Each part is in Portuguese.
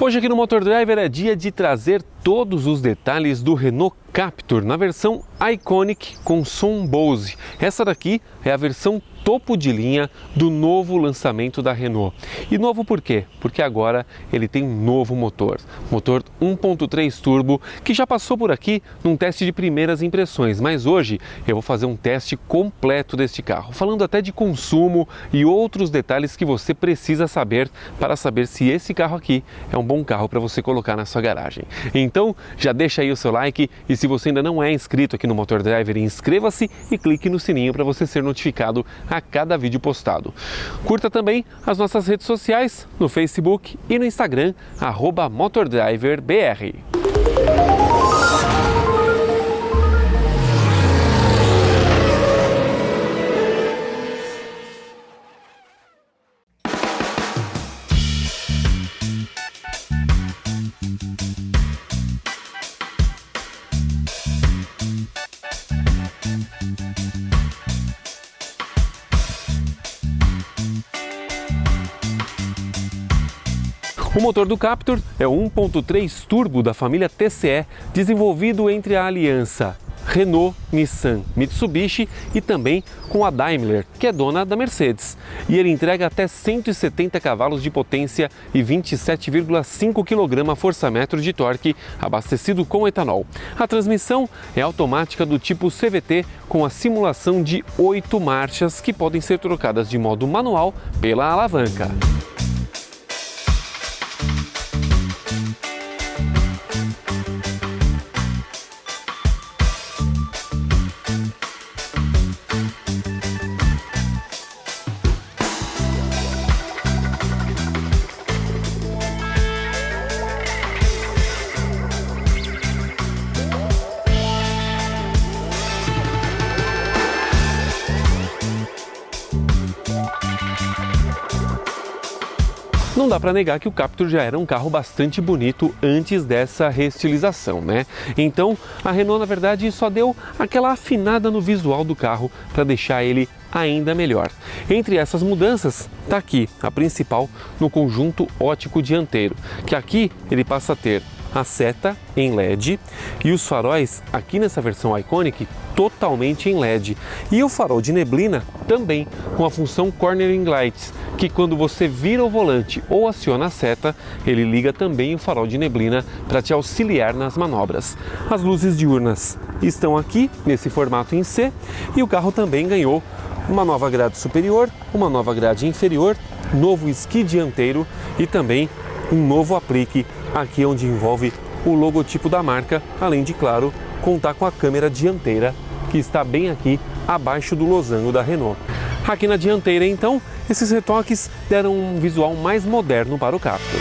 Hoje aqui no Motor Driver é dia de trazer todos os detalhes do Renault Captur na versão Iconic com som Bose. Essa daqui é a versão topo de linha do novo lançamento da Renault. E novo por quê? Porque agora ele tem um novo motor 1.3 turbo, que já passou por aqui num teste de primeiras impressões, mas hoje eu vou fazer um teste completo deste carro, falando até de consumo e outros detalhes que você precisa saber para saber se esse carro aqui é um bom carro para você colocar na sua garagem. Então já deixa aí o seu like e se você ainda não é inscrito aqui no Motor Driver, inscreva-se e clique no sininho para você ser notificado a cada vídeo postado. Curta também as nossas redes sociais no Facebook e no Instagram, @MotorDriverBR. O motor do Captur é o 1.3 turbo da família TCE, desenvolvido entre a aliança Renault, Nissan, Mitsubishi e também com a Daimler, que é dona da Mercedes. E ele entrega até 170 cavalos de potência e 27,5 kgfm de torque, abastecido com etanol. A transmissão é automática do tipo CVT, com a simulação de 8 marchas que podem ser trocadas de modo manual pela alavanca. Não dá para negar que o Captur já era um carro bastante bonito antes dessa reestilização, né? Então a Renault, na verdade, só deu aquela afinada no visual do carro para deixar ele ainda melhor. Entre essas mudanças, está aqui a principal no conjunto óptico dianteiro, que aqui ele passa a ter a seta em LED e os faróis aqui nessa versão Iconic totalmente em LED, e o farol de neblina também com a função Cornering Lights, que quando você vira o volante ou aciona a seta, ele liga também o farol de neblina para te auxiliar nas manobras. As luzes diurnas estão aqui nesse formato em C e o carro também ganhou uma nova grade superior, uma nova grade inferior, novo esqui dianteiro e também um novo aplique aqui onde envolve o logotipo da marca, além de, claro, contar com a câmera dianteira que está bem aqui abaixo do losango da Renault. Aqui na dianteira, então, esses retoques deram um visual mais moderno para o Captur.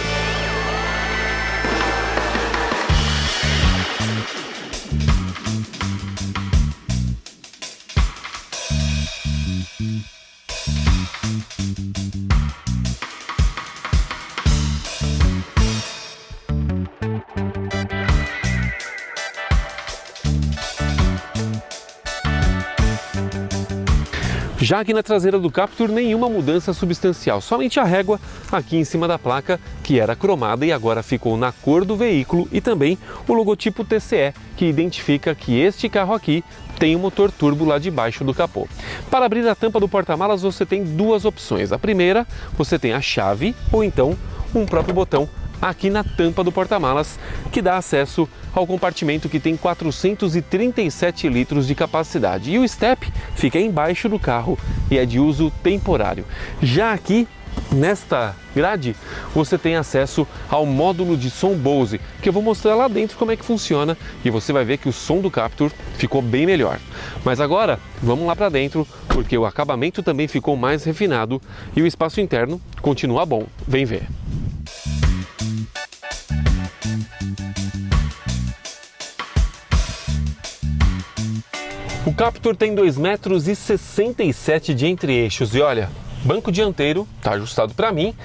Já aqui na traseira do Captur, nenhuma mudança substancial, somente a régua aqui em cima da placa, que era cromada e agora ficou na cor do veículo, e também o logotipo TCE, que identifica que este carro aqui tem um motor turbo lá debaixo do capô. Para abrir a tampa do porta-malas você tem duas opções. A primeira, você tem a chave ou então um próprio botão aqui na tampa do porta-malas, que dá acesso ao compartimento que tem 437 litros de capacidade. E o step fica embaixo do carro e é de uso temporário. Já aqui nesta grade você tem acesso ao módulo de som Bose, que eu vou mostrar lá dentro como é que funciona e você vai ver que o som do Captur ficou bem melhor. Mas agora vamos lá para dentro, porque o acabamento também ficou mais refinado e o espaço interno continua bom. Vem ver. O Captur tem 2,67 m de entre-eixos e olha, banco dianteiro está ajustado para mim,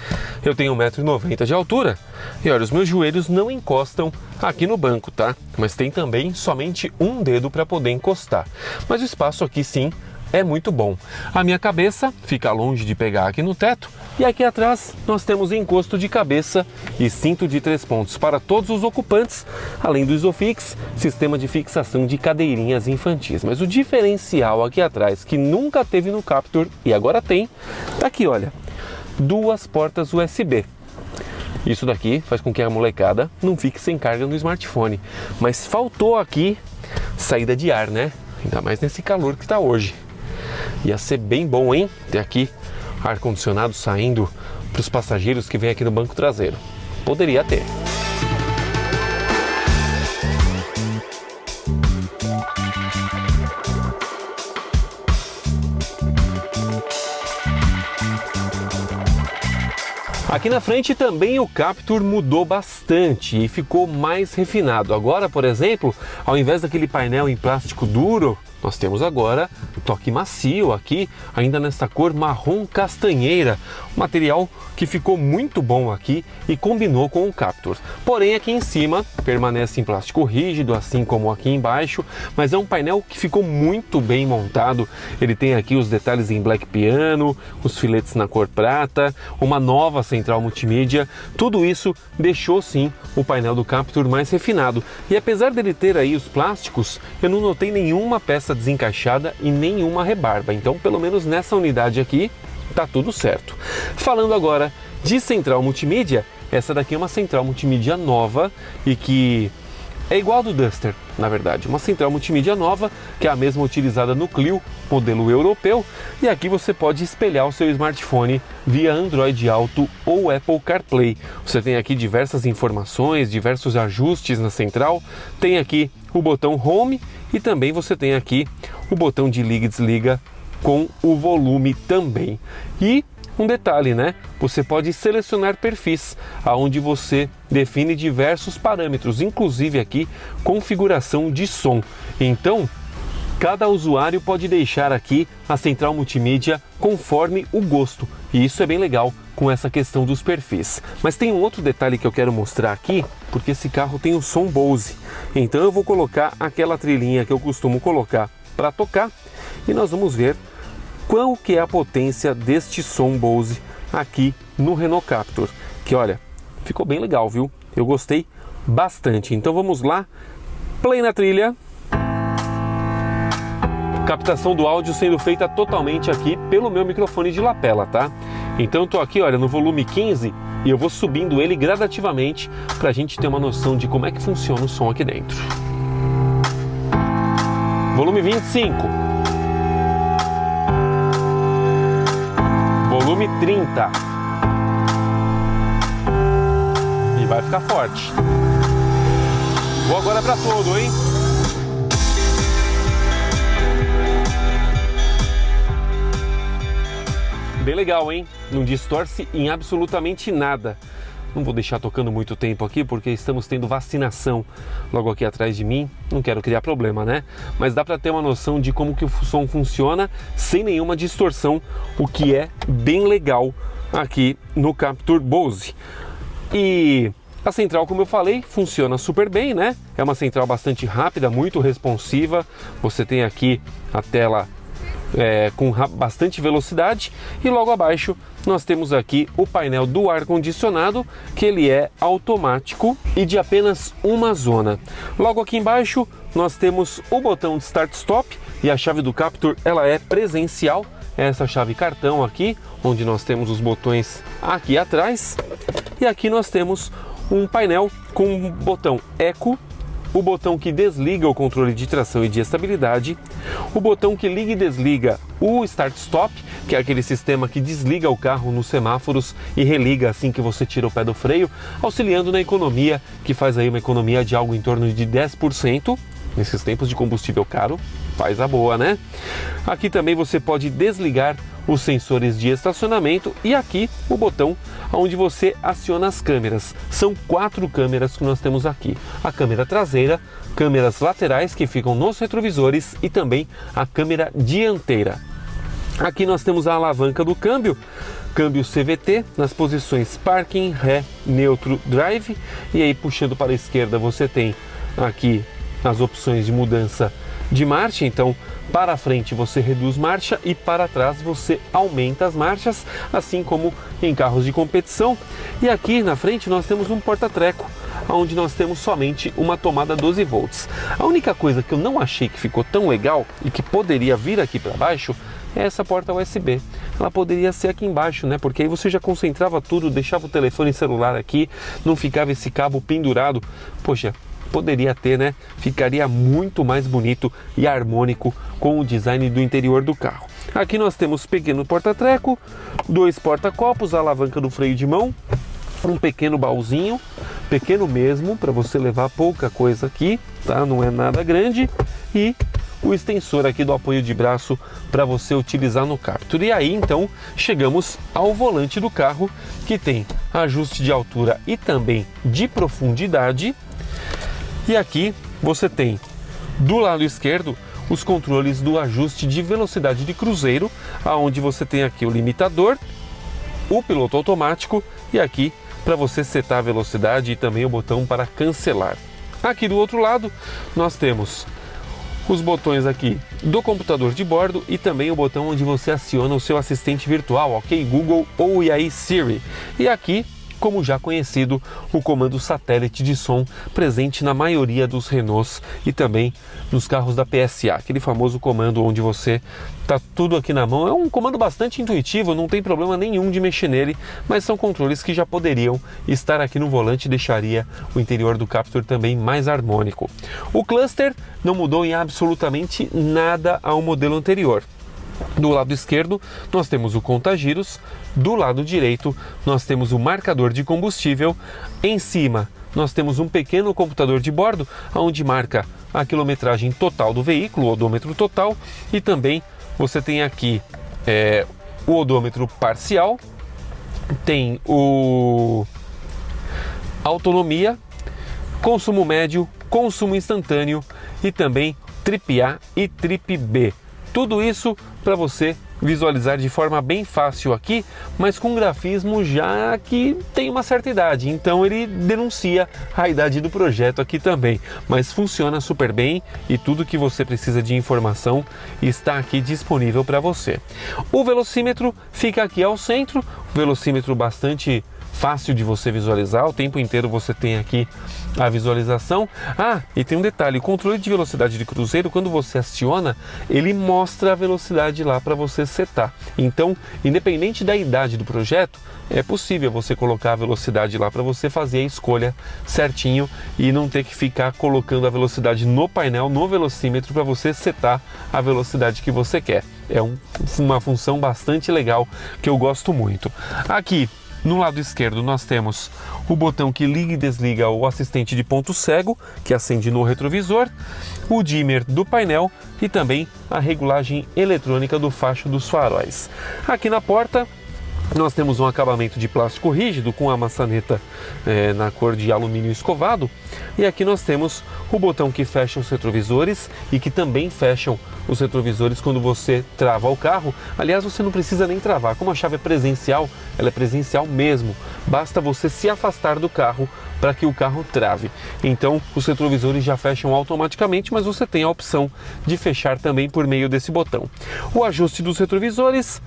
eu tenho 1,90 m de altura e olha, os meus joelhos não encostam aqui no banco, tá? Mas tem também somente um dedo para poder encostar. Mas o espaço aqui sim é muito bom. A minha cabeça fica longe de pegar aqui no teto e aqui atrás nós temos encosto de cabeça e cinto de 3 pontos para todos os ocupantes, além do Isofix, sistema de fixação de cadeirinhas infantis. Mas o diferencial aqui atrás, que nunca teve no Captur e agora tem, tá aqui, olha, 2 portas USB. Isso daqui faz com que a molecada não fique sem carga no smartphone. Mas faltou aqui saída de ar, né? Ainda mais nesse calor que está hoje. Ia ser bem bom, hein? Ter aqui ar-condicionado saindo para os passageiros que vêm aqui no banco traseiro. Poderia ter. Aqui na frente também o Captur mudou bastante e ficou mais refinado. Agora, por exemplo, ao invés daquele painel em plástico duro, nós temos agora toque macio aqui, ainda nessa cor marrom castanheira, um material que ficou muito bom aqui e combinou com o Captur. Porém, aqui em cima permanece em plástico rígido, assim como aqui embaixo, mas é um painel que ficou muito bem montado. Ele tem aqui os detalhes em black piano, os filetes na cor prata, uma nova central multimídia. Tudo isso deixou sim o painel do Captur mais refinado. E apesar dele ter aí os plásticos, eu não notei nenhuma peça desencaixada e nenhuma rebarba. Então, pelo menos nessa unidade aqui, tá tudo certo. Falando agora de central multimídia, essa daqui é uma central multimídia nova e que é igual a do Duster, na verdade. Uma central multimídia nova, que é a mesma utilizada no Clio, modelo europeu. E aqui você pode espelhar o seu smartphone via Android Auto ou Apple CarPlay. Você tem aqui diversas informações, diversos ajustes na central. Tem aqui o botão Home e também você tem aqui o botão de liga e desliga com o volume também. E um detalhe, né? Você pode selecionar perfis, aonde você define diversos parâmetros, inclusive aqui configuração de som. Então, cada usuário pode deixar aqui a central multimídia conforme o gosto. E isso é bem legal com essa questão dos perfis. Mas tem um outro detalhe que eu quero mostrar aqui, porque esse carro tem o som Bose. Então eu vou colocar aquela trilhinha que eu costumo colocar para tocar e nós vamos ver qual que é a potência deste som Bose aqui no Renault Captur, que olha, ficou bem legal, viu? Eu gostei bastante. Então vamos lá, play na trilha. Captação do áudio sendo feita totalmente aqui pelo meu microfone de lapela, tá? Então eu tô aqui, olha, no volume 15 e eu vou subindo ele gradativamente para a gente ter uma noção de como é que funciona o som aqui dentro. Volume 25. Volume 30. E vai ficar forte. Vou agora para todo, hein? Bem legal, hein? Não distorce em absolutamente nada. Não vou deixar tocando muito tempo aqui porque estamos tendo vacinação logo aqui atrás de mim. Não quero criar problema, né? Mas dá para ter uma noção de como que o som funciona sem nenhuma distorção, o que é bem legal aqui no Captur Bose. E a central, como eu falei, funciona super bem, né? É uma central bastante rápida, muito responsiva. Você tem aqui a tela com bastante velocidade e logo abaixo nós temos aqui o painel do ar-condicionado, que ele é automático e de apenas uma zona. Logo aqui embaixo nós temos o botão de Start-Stop e a chave do Captur ela é presencial, essa chave cartão aqui, onde nós temos os botões aqui atrás e aqui nós temos um painel com um botão Eco, o botão que desliga o controle de tração e de estabilidade, o botão que liga e desliga o Start-Stop, que é aquele sistema que desliga o carro nos semáforos e religa assim que você tira o pé do freio, auxiliando na economia, que faz aí uma economia de algo em torno de 10%, nesses tempos de combustível caro, faz a boa, né? Aqui também você pode desligar os sensores de estacionamento e aqui o botão onde você aciona as câmeras. São 4 câmeras que nós temos aqui. A câmera traseira, câmeras laterais que ficam nos retrovisores e também a câmera dianteira. Aqui nós temos a alavanca do câmbio CVT nas posições Parking, Ré, Neutro, Drive. E aí puxando para a esquerda você tem aqui as opções de mudança de marcha, então para frente você reduz marcha e para trás você aumenta as marchas, assim como em carros de competição. E aqui na frente nós temos um porta-treco, onde nós temos somente uma tomada 12 volts. A única coisa que eu não achei que ficou tão legal e que poderia vir aqui para baixo é essa porta USB. Ela poderia ser aqui embaixo, né? Porque aí você já concentrava tudo, deixava o telefone celular aqui, não ficava esse cabo pendurado. Poxa, poderia ter, né? Ficaria muito mais bonito e harmônico com o design do interior do carro. Aqui nós temos pequeno porta-treco, 2 porta-copos, a alavanca do freio de mão, um pequeno baúzinho, pequeno mesmo, para você levar pouca coisa aqui, tá? Não é nada grande, e o extensor aqui do apoio de braço para você utilizar no Captur. E aí então chegamos ao volante do carro, que tem ajuste de altura e também de profundidade. E aqui você tem do lado esquerdo os controles do ajuste de velocidade de cruzeiro, aonde você tem aqui o limitador, o piloto automático e aqui para você setar a velocidade e também o botão para cancelar. Aqui do outro lado nós temos os botões aqui do computador de bordo e também o botão onde você aciona o seu assistente virtual, ok Google ou e aí Siri. E aqui, como já conhecido, o comando satélite de som presente na maioria dos Renaults e também nos carros da PSA, aquele famoso comando onde você tá tudo aqui na mão. É um comando bastante intuitivo, não tem problema nenhum de mexer nele, mas são controles que já poderiam estar aqui no volante e deixaria o interior do Captur também mais harmônico. O cluster não mudou em absolutamente nada ao modelo anterior. Do lado esquerdo nós temos o conta-giros, do lado direito nós temos o marcador de combustível, em cima nós temos um pequeno computador de bordo onde marca a quilometragem total do veículo, o odômetro total, e também você tem aqui o odômetro parcial, tem o autonomia, consumo médio, consumo instantâneo e também Trip A e Trip B. Tudo isso para você visualizar de forma bem fácil aqui, mas com grafismo já que tem uma certa idade, então ele denuncia a idade do projeto aqui também, mas funciona super bem e tudo que você precisa de informação está aqui disponível para você. O velocímetro fica aqui ao centro, velocímetro bastante fácil de você visualizar, o tempo inteiro você tem aqui a visualização. E tem um detalhe, o controle de velocidade de cruzeiro, quando você aciona, ele mostra a velocidade lá para você setar. Então, independente da idade do projeto, é possível você colocar a velocidade lá para você fazer a escolha certinho e não ter que ficar colocando a velocidade no painel, no velocímetro, para você setar a velocidade que você quer. É uma função bastante legal que eu gosto muito. Aqui no lado esquerdo nós temos o botão que liga e desliga o assistente de ponto cego, que acende no retrovisor, o dimmer do painel e também a regulagem eletrônica do facho dos faróis. Aqui na porta nós temos um acabamento de plástico rígido com a maçaneta na cor de alumínio escovado, e aqui nós temos o botão que fecha os retrovisores e que também fecham os retrovisores quando você trava o carro. Aliás, você não precisa nem travar, como a chave é presencial, ela é presencial mesmo, basta você se afastar do carro para que o carro trave. Então os retrovisores já fecham automaticamente, mas você tem a opção de fechar também por meio desse botão. O ajuste dos retrovisores,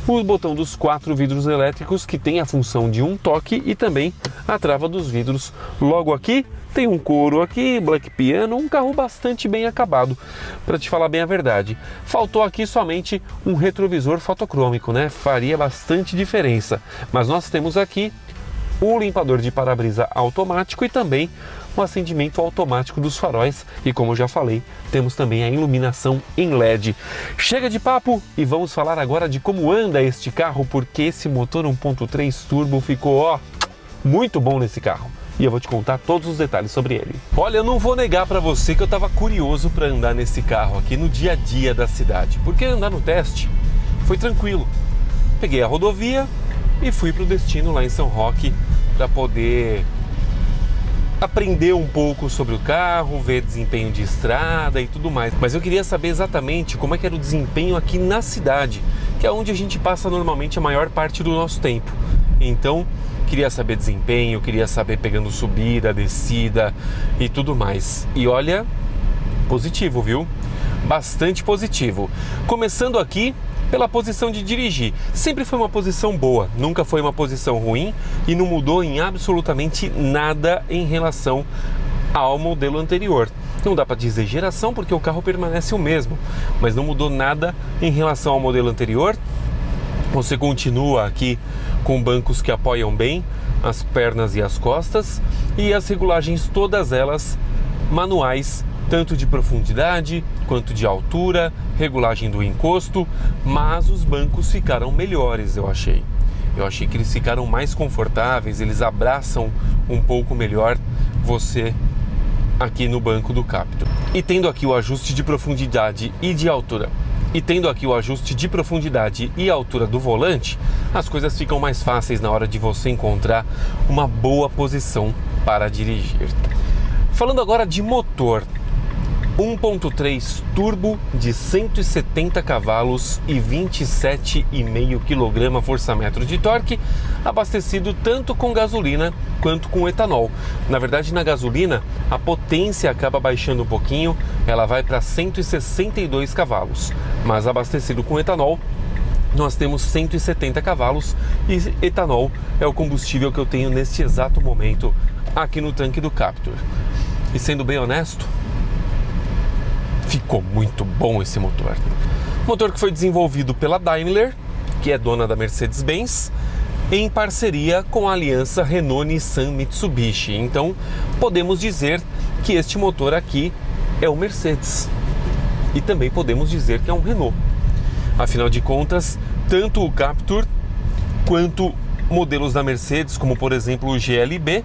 o botão dos 4 vidros elétricos, que tem a função de um toque, e também a trava dos vidros. Logo aqui tem um couro aqui, black piano, um carro bastante bem acabado, para te falar bem a verdade. Faltou aqui somente um retrovisor fotocrômico, né? Faria bastante diferença, mas nós temos aqui o limpador de para-brisa automático e também o acendimento automático dos faróis, e como eu já falei, temos também a iluminação em LED. Chega de papo e vamos falar agora de como anda este carro, porque esse motor 1.3 turbo ficou muito bom nesse carro. E eu vou te contar todos os detalhes sobre ele. Olha, eu não vou negar para você que eu estava curioso para andar nesse carro aqui no dia a dia da cidade, porque andar no teste foi tranquilo. Peguei a rodovia e fui para o destino lá em São Roque para poder aprender um pouco sobre o carro, ver desempenho de estrada e tudo mais. Mas eu queria saber exatamente como é que era o desempenho aqui na cidade, que é onde a gente passa normalmente a maior parte do nosso tempo. Então, queria saber desempenho, queria saber pegando subida, descida e tudo mais. E olha, positivo, viu? bastante positivo. Começando aqui pela posição de dirigir. Sempre foi uma posição boa, nunca foi uma posição ruim e não mudou em absolutamente nada em relação ao modelo anterior. Não dá para dizer geração porque o carro permanece o mesmo, mas não mudou nada em relação ao modelo anterior. Você continua aqui com bancos que apoiam bem as pernas e as costas e as regulagens todas elas manuais, tanto de profundidade quanto de altura, regulagem do encosto, mas os bancos ficaram melhores, eu achei. Eu achei que eles ficaram mais confortáveis, eles abraçam um pouco melhor você aqui no banco do Captur. E tendo aqui o ajuste de profundidade e de altura, do volante, as coisas ficam mais fáceis na hora de você encontrar uma boa posição para dirigir. Falando agora de motor, 1.3 turbo de 170 cavalos e 27,5 kgfm de torque, abastecido tanto com gasolina quanto com etanol. Na verdade, na gasolina, a potência acaba baixando um pouquinho, ela vai para 162 cavalos, mas abastecido com etanol, nós temos 170 cavalos e etanol é o combustível que eu tenho neste exato momento aqui no tanque do Captur. E sendo bem honesto, ficou muito bom esse motor. Motor que foi desenvolvido pela Daimler, que é dona da Mercedes-Benz, em parceria com a aliança Renault-Nissan-Mitsubishi. Então, podemos dizer que este motor aqui é um Mercedes. E também podemos dizer que é um Renault. Afinal de contas, tanto o Captur quanto modelos da Mercedes, como por exemplo o GLB,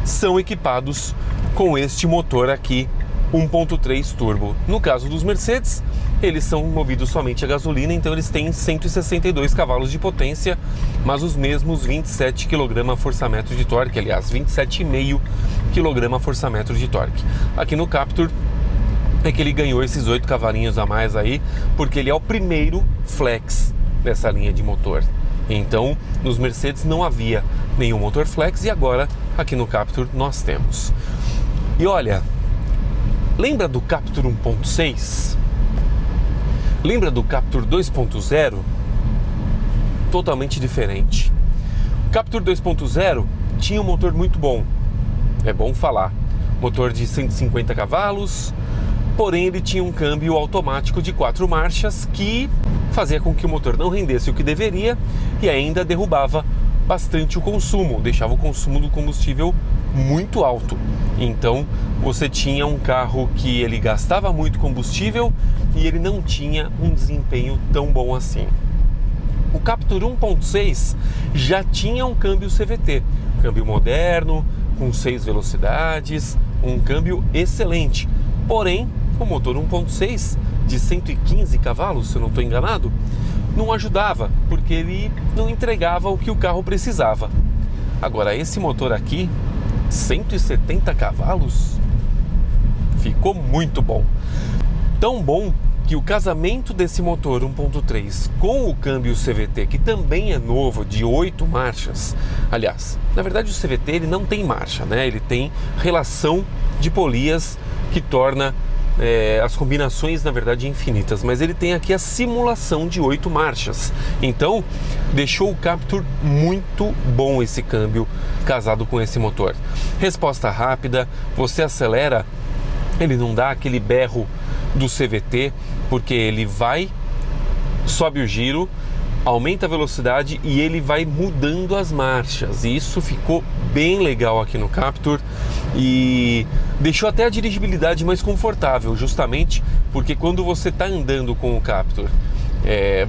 são equipados com este motor aqui 1.3 turbo. No caso dos Mercedes, eles são movidos somente a gasolina, então eles têm 162 cavalos de potência, mas os mesmos 27 kgfm de torque, aliás, 27,5 kgfm de torque. Aqui no Captur é que ele ganhou esses 8 cavalinhos a mais aí, porque ele é o primeiro flex dessa linha de motor. Então, nos Mercedes não havia nenhum motor flex e agora aqui no Captur nós temos. E olha, lembra do Captur 1.6? Lembra do Captur 2.0? Totalmente diferente. O Captur 2.0 tinha um motor muito bom, é bom falar. Motor de 150 cavalos, porém ele tinha um câmbio automático de 4 marchas que fazia com que o motor não rendesse o que deveria e ainda derrubava bastante o consumo, deixava o consumo do combustível muito alto. Então você tinha um carro que ele gastava muito combustível e ele não tinha um desempenho tão bom assim. O Captur 1.6 já tinha um câmbio CVT, câmbio moderno, com 6 velocidades, um câmbio excelente. Porém, o motor 1.6 de 115 cavalos, se eu não estou enganado, não ajudava, porque ele não entregava o que o carro precisava. Agora, esse motor aqui, 170 cavalos, ficou muito bom. Tão bom que o casamento desse motor 1.3 com o câmbio CVT, que também é novo, de 8 marchas, aliás, na verdade o CVT ele não tem marcha, né? Ele tem relação de polias que torna as combinações, na verdade, infinitas, mas ele tem aqui a simulação de 8 marchas. Então, deixou o Captur muito bom esse câmbio casado com esse motor. Resposta rápida, você acelera, ele não dá aquele berro do CVT, porque ele vai, sobe o giro, aumenta a velocidade e ele vai mudando as marchas. E isso ficou bem legal aqui no Captur e deixou até a dirigibilidade mais confortável, justamente porque quando você está andando com o Captur,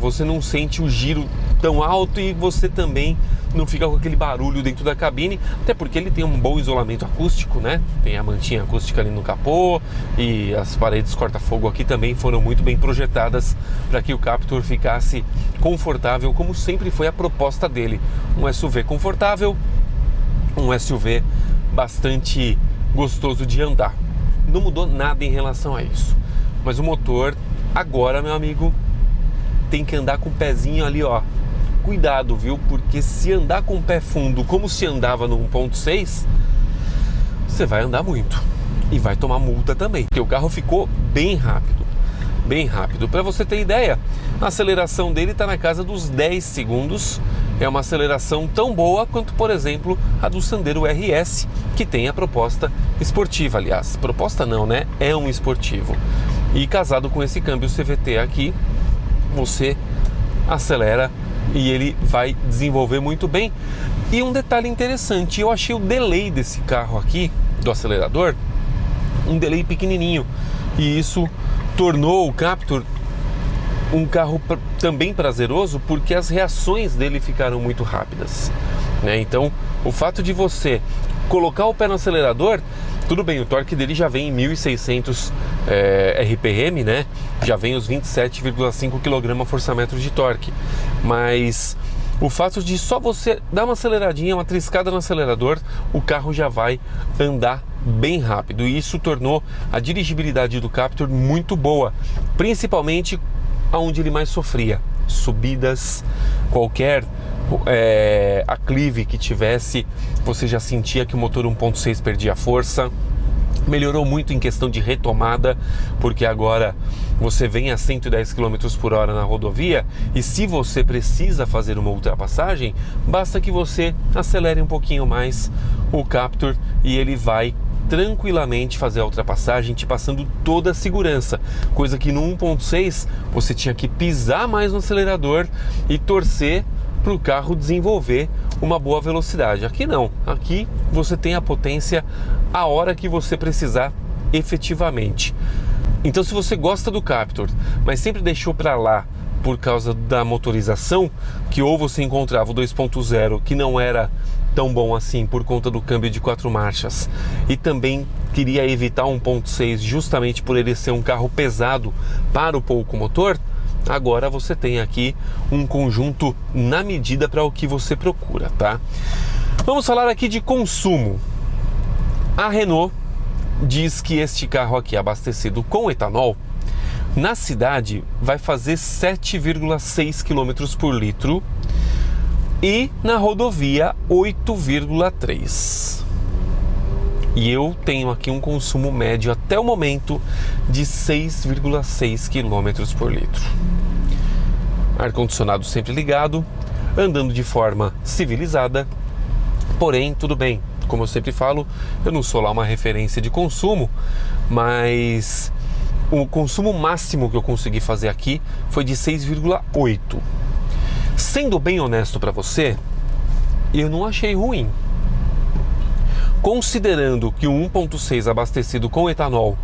você não sente o giro tão alto e você também não fica com aquele barulho dentro da cabine, até porque ele tem um bom isolamento acústico, né? Tem a mantinha acústica ali no capô e as paredes corta-fogo aqui também foram muito bem projetadas para que o Captur ficasse confortável, como sempre foi a proposta dele. Um SUV confortável, um SUV bastante gostoso de andar. Não mudou nada em relação a isso. Mas o motor, agora, meu amigo, tem que andar com o pezinho ali, ó. Cuidado, viu? Porque se andar com o pé fundo, como se andava no 1.6, você vai andar muito. E vai tomar multa também, porque o carro ficou bem rápido. bem rápido. Para você ter ideia, a aceleração dele está na casa dos 10 segundos. É uma aceleração tão boa quanto, por exemplo, a do Sandero RS, que tem a proposta esportiva. Aliás, proposta não, né? É um esportivo. E casado com esse câmbio CVT aqui, você acelera e ele vai desenvolver muito bem. E um detalhe interessante, eu achei o delay desse carro aqui, do acelerador, um delay pequenininho. E isso tornou o Captur um carro também prazeroso, porque as reações dele ficaram muito rápidas, né? Então, o fato de você colocar o pé no acelerador, tudo bem, o torque dele já vem em 1.600 RPM, né? Já vem os 27,5 kgfm de torque, mas o fato de só você dar uma aceleradinha, uma triscada no acelerador, o carro já vai andar bem rápido, e isso tornou a dirigibilidade do Captur muito boa, principalmente aonde ele mais sofria, subidas, qualquer aclive que tivesse, você já sentia que o motor 1.6 perdia força. Melhorou muito em questão de retomada, porque agora você vem a 110 km por hora na rodovia, e se você precisa fazer uma ultrapassagem, basta que você acelere um pouquinho mais o Captur e ele vai tranquilamente fazer a ultrapassagem, te passando toda a segurança, coisa que no 1.6 você tinha que pisar mais no acelerador e torcer para o carro desenvolver uma boa velocidade. Aqui não, aqui você tem a potência a hora que você precisar efetivamente. Então, se você gosta do Captur, mas sempre deixou para lá por causa da motorização, que ou você encontrava o 2.0 que não era tão bom assim por conta do câmbio de 4 marchas, e também queria evitar 1.6 justamente por ele ser um carro pesado para o pouco motor, agora você tem aqui um conjunto na medida para o que você procura, tá? Vamos falar aqui de consumo. A Renault diz que este carro aqui abastecido com etanol, na cidade vai fazer 7,6 km por litro e na rodovia 8,3. E eu tenho aqui um consumo médio até o momento de 6,6 km por litro. Ar-condicionado sempre ligado, andando de forma civilizada, porém, tudo bem, como eu sempre falo, eu não sou lá uma referência de consumo, mas o consumo máximo que eu consegui fazer aqui foi de 6,8. Sendo bem honesto para você, eu não achei ruim. Considerando que o 1.6 abastecido com etanol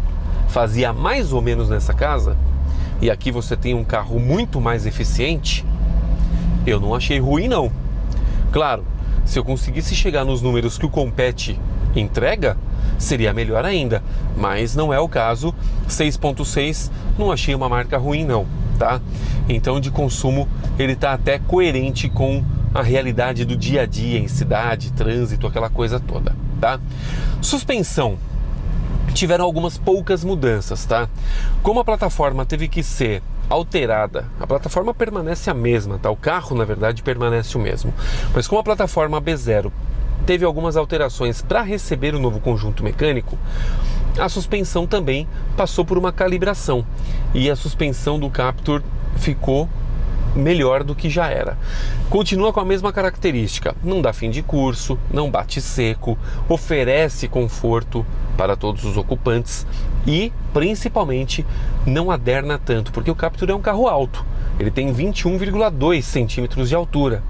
fazia mais ou menos nessa casa, e aqui você tem um carro muito mais eficiente, eu não achei ruim não. Claro, se eu conseguisse chegar nos números que o Compete entrega, seria melhor ainda, mas não é o caso. 6.6 não achei uma marca ruim não, tá? Então, de consumo, ele tá até coerente com a realidade do dia a dia em cidade, trânsito, aquela coisa toda, tá? Suspensão, tiveram algumas poucas mudanças, tá? Como a plataforma teve que ser alterada, a plataforma permanece a mesma, tá? O carro, na verdade, permanece o mesmo, mas como a plataforma B0 teve algumas alterações para receber o novo conjunto mecânico, a suspensão também passou por uma calibração, e a suspensão do Captur ficou melhor do que já era. Continua com a mesma característica, não dá fim de curso, não bate seco, oferece conforto para todos os ocupantes e, principalmente, não aderna tanto, porque o Captur é um carro alto, ele tem 21,2 centímetros de altura,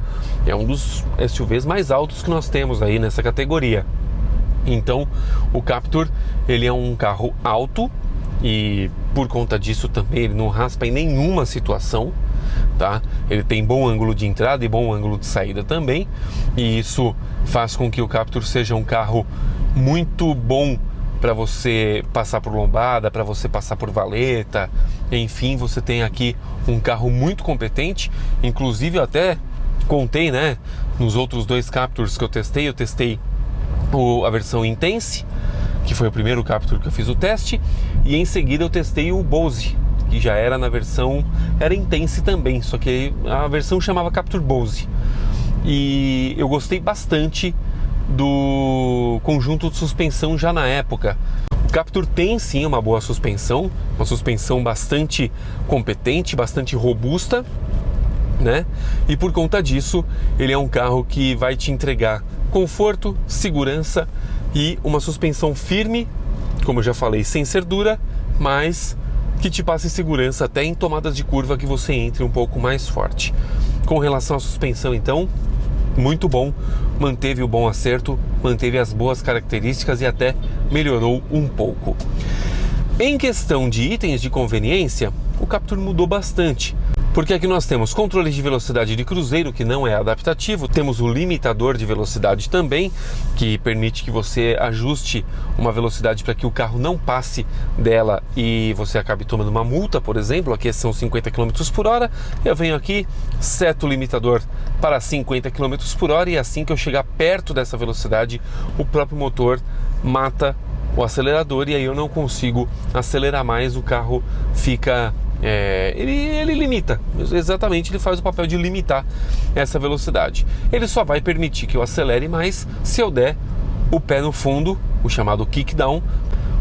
é um dos SUVs mais altos que nós temos aí nessa categoria. Então, o Captur, ele é um carro alto e, por conta disso também, ele não raspa em nenhuma situação, tá? Ele tem bom ângulo de entrada e bom ângulo de saída também, e isso faz com que o Captur seja um carro muito bom para você passar por lombada, para você passar por valeta, enfim, você tem aqui um carro muito competente. Inclusive eu até contei, né, nos outros dois Capturs que eu testei a versão Intense, que foi o primeiro Captur que eu fiz o teste, e em seguida eu testei o Bose, que já era na versão, era Intense também, só que a versão chamava Captur Bose, e eu gostei bastante do conjunto de suspensão já na época. Captur tem sim uma boa suspensão, uma suspensão bastante competente, bastante robusta, né? E por conta disso, ele é um carro que vai te entregar conforto, segurança e uma suspensão firme, como eu já falei, sem ser dura, mas que te passe segurança até em tomadas de curva que você entre um pouco mais forte. Com relação à suspensão, então, muito bom, manteve o bom acerto, manteve as boas características e até melhorou um pouco. Em questão de itens de conveniência, o Captur mudou bastante, porque aqui nós temos controle de velocidade de cruzeiro, que não é adaptativo, temos o limitador de velocidade também, que permite que você ajuste uma velocidade para que o carro não passe dela e você acabe tomando uma multa, por exemplo. Aqui são 50 km por hora, eu venho aqui, seto o limitador para 50 km por hora e assim que eu chegar perto dessa velocidade, o próprio motor mata o acelerador e aí eu não consigo acelerar mais, o carro fica... ele limita, exatamente, ele faz o papel de limitar essa velocidade. Ele só vai permitir que eu acelere mais se eu der o pé no fundo, o chamado kickdown,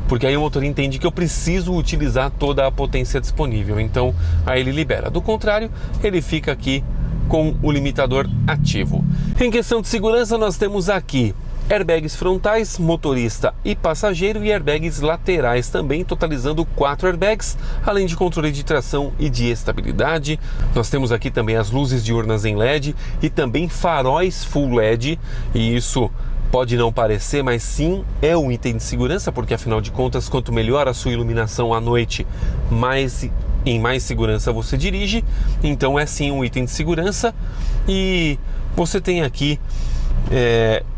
porque aí o motor entende que eu preciso utilizar toda a potência disponível, então aí ele libera. Do contrário, ele fica aqui com o limitador ativo. Em questão de segurança, nós temos aqui airbags frontais, motorista e passageiro e airbags laterais também, totalizando 4 airbags, além de controle de tração e de estabilidade. Nós temos aqui também as luzes diurnas em LED e também faróis full LED, e isso pode não parecer, mas sim é um item de segurança, porque afinal de contas, quanto melhor a sua iluminação à noite, em mais segurança você dirige. Então é sim um item de segurança. E você tem aqui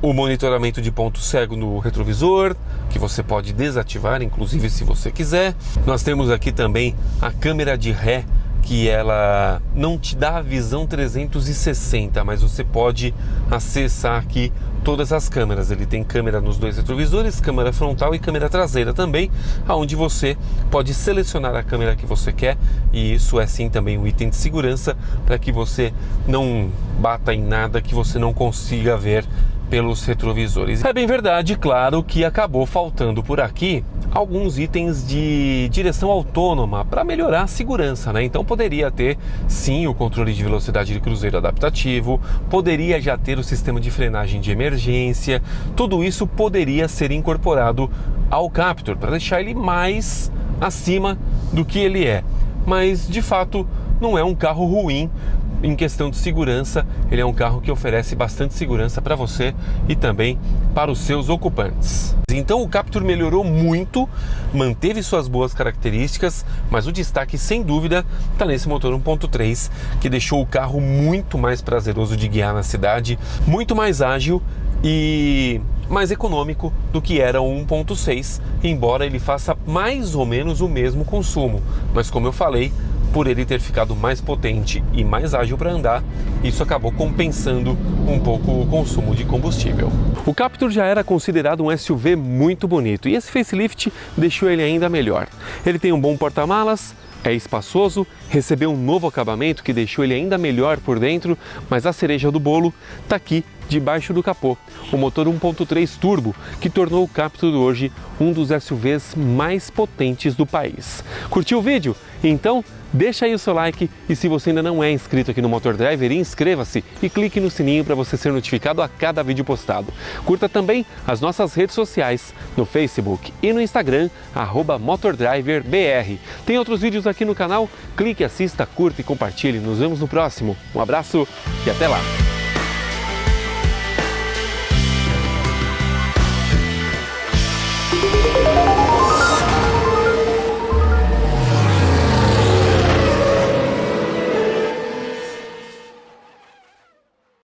o monitoramento de ponto cego no retrovisor, que você pode desativar, inclusive, se você quiser. Nós temos aqui também a câmera de ré, que ela não te dá a visão 360, mas você pode acessar aqui todas as câmeras. Ele tem câmera nos dois retrovisores, câmera frontal e câmera traseira também, aonde você pode selecionar a câmera que você quer, e isso é sim também um item de segurança para que você não bata em nada que você não consiga ver pelos retrovisores. É bem verdade, claro, que acabou faltando por aqui alguns itens de direção autônoma para melhorar a segurança, né? Então poderia ter sim o controle de velocidade de cruzeiro adaptativo, poderia já ter o sistema de frenagem de emergência, tudo isso poderia ser incorporado ao Captur para deixar ele mais acima do que ele é. Mas de fato não é um carro ruim. Em questão de segurança, ele é um carro que oferece bastante segurança para você e também para os seus ocupantes. Então o Captur melhorou muito, manteve suas boas características, mas o destaque sem dúvida está nesse motor 1.3, que deixou o carro muito mais prazeroso de guiar na cidade, muito mais ágil e mais econômico do que era o 1.6, embora ele faça mais ou menos o mesmo consumo. Mas como eu falei, por ele ter ficado mais potente e mais ágil para andar, isso acabou compensando um pouco o consumo de combustível. O Captur já era considerado um SUV muito bonito e esse facelift deixou ele ainda melhor. Ele tem um bom porta-malas, é espaçoso, recebeu um novo acabamento que deixou ele ainda melhor por dentro, mas a cereja do bolo está aqui debaixo do capô, o motor 1.3 turbo, que tornou o Captur hoje um dos SUVs mais potentes do país. Curtiu o vídeo? Então deixa aí o seu like e se você ainda não é inscrito aqui no Motor Driver, inscreva-se e clique no sininho para você ser notificado a cada vídeo postado. Curta também as nossas redes sociais no Facebook e no Instagram, @MotorDriverBR. Tem outros vídeos aqui no canal, clique, assista, curta e compartilhe. Nos vemos no próximo. Um abraço e até lá!